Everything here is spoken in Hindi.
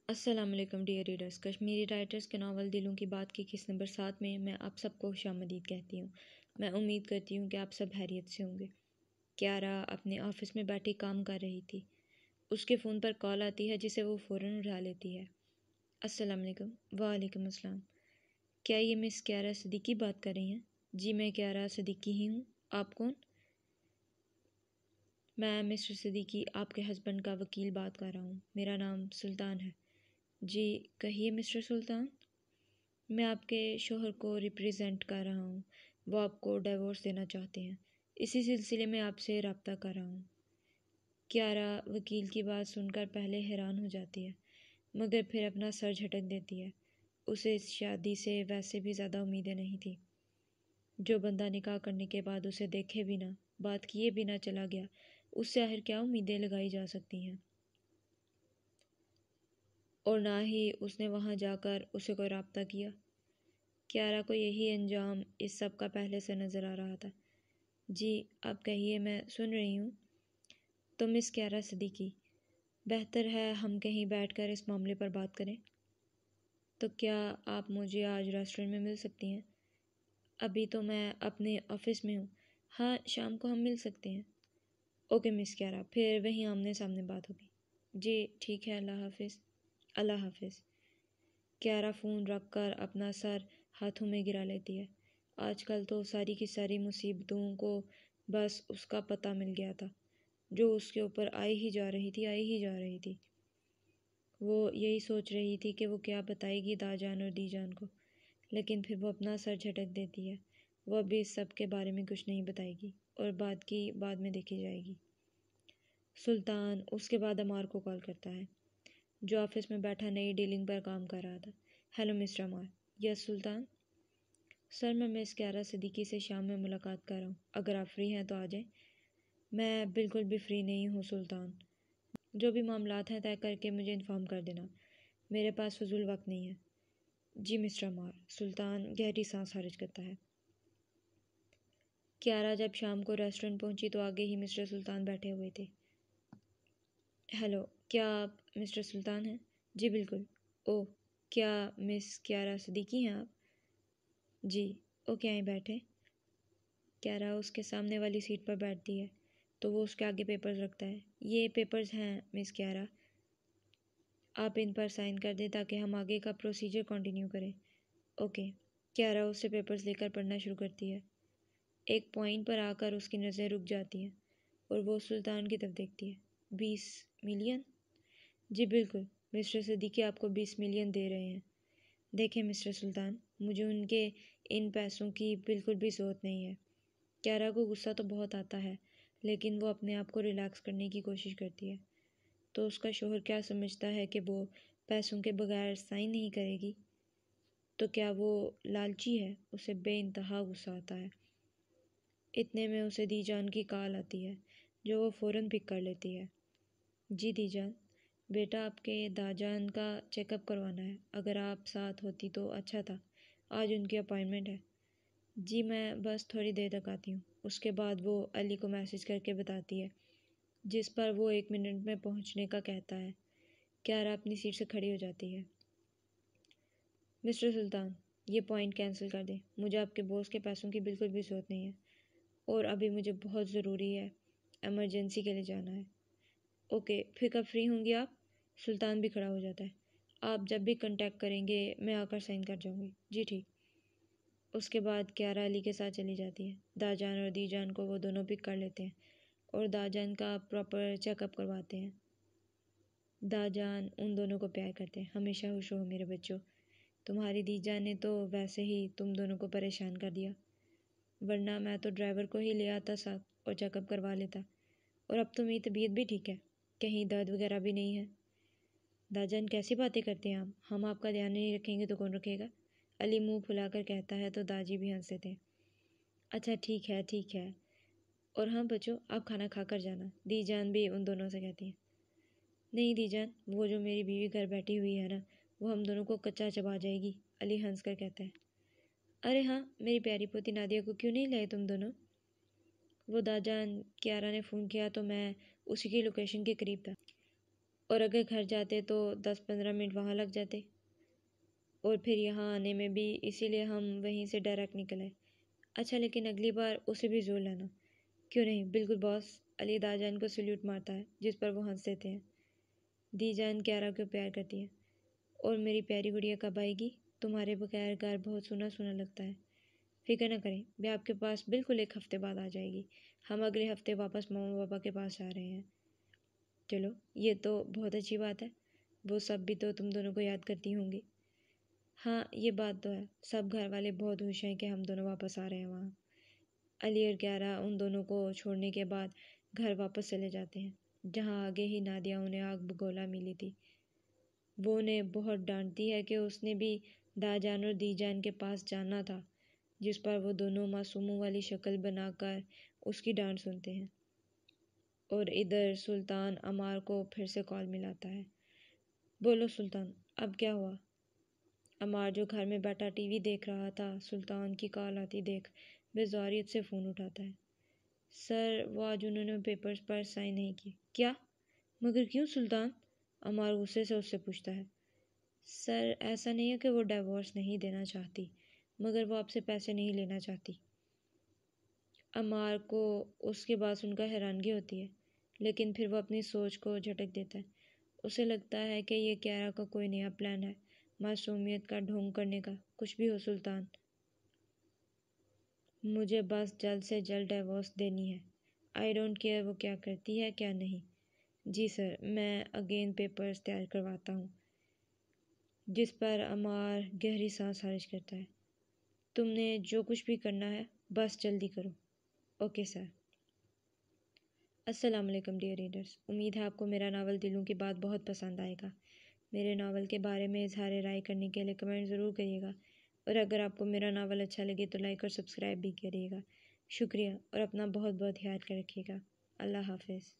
अस्सलाम वालेकुम डियर रीडर्स। कश्मीरी राइटर्स के नावल दिलों की बात की किस्त नंबर 7 में मैं आप सबको खुशामदीद कहती हूँ। मैं उम्मीद करती हूँ कि आप सब खैरियत से होंगे। क्यारा अपने ऑफिस में बैठी काम कर रही थी। उसके फ़ोन पर कॉल आती है जिसे वो फ़ौरन उठा लेती है। अस्सलाम वालेकुम। वालेकुम अस्सलाम। क्या ये मिस क्यारा सदीकी बात कर रही हैं? जी मैं क्यारा सदीकी ही हूँ। आप कौन? मैं मिस्टर सदीकी आपके हस्बैंड का वकील बात कर रहा हूँ। मेरा नाम सुल्तान है। जी कहिए मिस्टर सुल्तान। मैं आपके शोहर को रिप्रेजेंट कर रहा हूँ। वो आपको डिवोर्स देना चाहते हैं। इसी सिलसिले में आपसे रब्ता कर रहा हूँ। क्यारा वकील की बात सुनकर पहले हैरान हो जाती है, मगर फिर अपना सर झटक देती है। उसे इस शादी से वैसे भी ज़्यादा उम्मीदें नहीं थी। जो बंदा निकाह करने के बाद उसे देखे बिना, बात किए बिना चला गया, उससे आखिर क्या उम्मीदें लगाई जा सकती हैं। और ना ही उसने वहाँ जाकर उसे कोई रब्ता किया। क्यारा को यही अंजाम इस सब का पहले से नज़र आ रहा था। जी आप कहिए, मैं सुन रही हूँ। तो मिस क्यारा सदीकी, बेहतर है हम कहीं बैठकर इस मामले पर बात करें। तो क्या आप मुझे आज रेस्टोरेंट में मिल सकती हैं? अभी तो मैं अपने ऑफिस में हूँ। हाँ शाम को हम मिल सकते हैं। ओके मिस क्यारा, फिर वहीं आमने सामने बात होगी। जी ठीक है, अल्लाह हाफिज़। अल्लाह हाफिज़। क्यारा फ़ोन रख कर अपना सर हाथों में गिरा लेती है। आजकल तो सारी की सारी मुसीबतों को बस उसका पता मिल गया था, जो उसके ऊपर आई ही जा रही थी, आई ही जा रही थी। वो यही सोच रही थी कि वो क्या बताएगी दाजान और दीजान को, लेकिन फिर वो अपना सर झटक देती है। वो अभी इस सब के बारे में कुछ नहीं बताएगी और बात की बाद में देखी जाएगी। सुल्तान उसके बाद अमार को कॉल करता है, जो ऑफिस में बैठा नई डीलिंग पर काम कर रहा था। हेलो मिस्टर अमार। यस सुल्तान। सर मैं मिस क्यारा सिद्दीकी से शाम में मुलाकात कर रहा हूँ, अगर आप फ्री हैं तो आ जाएं। मैं बिल्कुल भी फ्री नहीं हूँ सुल्तान। जो भी मामलात हैं तय करके मुझे इन्फॉर्म कर देना, मेरे पास फजूल वक्त नहीं है। जी मिस्टर अमार। सुल्तान गहरी सांस खारिज करता है। क्यारा जब शाम को रेस्टोरेंट पहुंची तो आगे ही मिस्टर सुल्तान बैठे हुए थे। हेलो, क्या आप मिस्टर सुल्तान हैं? जी बिल्कुल। ओह, क्या मिस क्यारा सिद्दीकी हैं आप? जी। ओके आए बैठे। क्यारा उसके सामने वाली सीट पर बैठती है तो वो उसके आगे पेपर्स रखता है। ये पेपर्स हैं मिस क्यारा, आप इन पर साइन कर दें ताकि हम आगे का प्रोसीजर कंटिन्यू करें। ओके। क्यारा उससे पेपर्स लेकर पढ़ना शुरू करती है। एक पॉइंट पर आकर उसकी नज़र रुक जाती है और वो सुल्तान की तरफ देखती है। 20 मिलियन? जी बिल्कुल, मिस्टर सिद्दीकी आपको 20 मिलियन दे रहे हैं। देखें मिस्टर सुल्तान, मुझे उनके इन पैसों की बिल्कुल भी ज़रूरत नहीं है। क्यारा को गुस्सा तो बहुत आता है, लेकिन वो अपने आप को रिलैक्स करने की कोशिश करती है। तो उसका शोहर क्या समझता है कि वो पैसों के बगैर साइन नहीं करेगी? तो क्या वो लालची है? उसे बेइंतहा गुस्सा आता है। इतने में उसे दीजान की कॉल आती है, जो वो फ़ौरन पिक कर लेती है। जी दीजान, बेटा आपके दाजान का चेकअप करवाना है, अगर आप साथ होती तो अच्छा था। आज उनकी अपॉइंटमेंट है। जी मैं बस थोड़ी देर तक आती हूँ। उसके बाद वो अली को मैसेज करके बताती है, जिस पर वो 1 मिनट में पहुँचने का कहता है। क्यारा अपनी सीट से खड़ी हो जाती है। मिस्टर सुल्तान, ये पॉइंट कैंसिल कर दें। मुझे आपके बॉस के पैसों की बिल्कुल भी ज़रूरत नहीं है, और अभी मुझे बहुत ज़रूरी है, एमरजेंसी के लिए जाना है। ओके, फिर कब फ्री होंगी आप? सुल्तान भी खड़ा हो जाता है। आप जब भी कांटेक्ट करेंगे मैं आकर साइन कर जाऊँगी। जी ठीक। उसके बाद क्यारा अली के साथ चली जाती है। दाजान और दीजान को वो दोनों पिक कर लेते हैं और दाजान का प्रॉपर चेकअप करवाते हैं। दाजान उन दोनों को प्यार करते हैं। हमेशा खुश रहो मेरे बच्चों। तुम्हारी दीजान ने तो वैसे ही तुम दोनों को परेशान कर दिया, वरना मैं तो ड्राइवर को ही ले आता साथ और चेकअप करवा लेता। और अब तो मेरी तबीयत भी ठीक है, कहीं दर्द वगैरह भी नहीं है। दाजान कैसी बातें करते हैं आप? हम आपका ध्यान नहीं रखेंगे तो कौन रखेगा? अली मुंह फुलाकर कहता है तो दाजी भी हंस देते हैं। अच्छा ठीक है ठीक है। और हाँ बच्चों, आप खाना खा कर जाना, दीजान भी उन दोनों से कहती है। नहीं दीजान, वो जो मेरी बीवी घर बैठी हुई है ना, वो हम दोनों को कच्चा चबा जाएगी, अली हंस कर कहता है। अरे हाँ, मेरी प्यारी पोती नादिया को क्यों नहीं लाए तुम दोनों? वो दाजान, क्यारा ने फ़ोन किया तो मैं उसी की लोकेशन के करीब था। और अगर घर जाते तो 10-15 मिनट वहाँ लग जाते, और फिर यहाँ आने में भी इसीलिए हम वहीं से डायरेक्ट निकल आए। अच्छा, लेकिन अगली बार उसे भी ज़रूर लाना। क्यों नहीं, बिल्कुल बॉस। अली दाजान को सल्यूट मारता है, जिस पर वो हंस देते हैं। दीजान क्यारा को प्यार करती है। और मेरी प्यारी गुड़िया कब आएगी? तुम्हारे बगैर घर बहुत सुना सुना लगता है। फिक्र न करें, मैं आपके पास बिल्कुल 1 हफ्ते बाद आ जाएगी। हम अगले हफ्ते वापस मम्मा पापा के पास आ रहे हैं। चलो, ये तो बहुत अच्छी बात है। वो सब भी तो तुम दोनों को याद करती होंगी। हाँ, ये बात तो है। सब घर वाले बहुत खुश हैं कि हम दोनों वापस आ रहे हैं वहाँ। अली और क्यारा उन दोनों को छोड़ने के बाद घर वापस चले जाते हैं, जहाँ आगे ही नादिया उन्हें आग बगोला मिली थी। वो उन्हें बहुत डांटती है कि उसने भी दाजान और दीजान के पास जाना था, जिस पर वो दोनों मासूमों वाली शक्ल बनाकर उसकी डांट सुनते हैं। और इधर सुल्तान अमार को फिर से कॉल मिलाता है। बोलो सुल्तान, अब क्या हुआ? अमार, जो घर में बैठा टीवी देख रहा था, सुल्तान की कॉल आती देख बेजारियत से फ़ोन उठाता है। सर, वो आज उन्होंने पेपर्स पर साइन नहीं किए। क्या? मगर क्यों सुल्तान? अमार गुस्से से उससे पूछता है। सर, ऐसा नहीं है कि वो डिवोर्स नहीं देना चाहती, मगर वो आपसे पैसे नहीं लेना चाहती। अमार को उसकी बात सुनकर हैरानगी होती है, लेकिन फिर वो अपनी सोच को झटक देता है। उसे लगता है कि ये क्यारा का कोई नया प्लान है, मासूमियत का ढोंग करने का। कुछ भी हो सुल्तान, मुझे बस जल्द से जल्द डिवोर्स देनी है। आई डोंट केयर वो क्या करती है क्या नहीं। जी सर, मैं अगेन पेपर्स तैयार करवाता हूँ। जिस पर अमार गहरी सांस खारिज करता है। तुमने जो कुछ भी करना है बस जल्दी करो। Okay sir. अस्सलाम वालेकुम डियर रीडर्स, उम्मीद है आपको मेरा नावल दिलों की बात बहुत पसंद आएगा। मेरे नावल के बारे में इजहार राय करने के लिए कमेंट ज़रूर करिएगा, और अगर आपको मेरा नावल अच्छा लगे तो लाइक और सब्सक्राइब भी करिएगा। शुक्रिया, और अपना बहुत बहुत ख्याल रखिएगा। अल्लाह हाफिज़।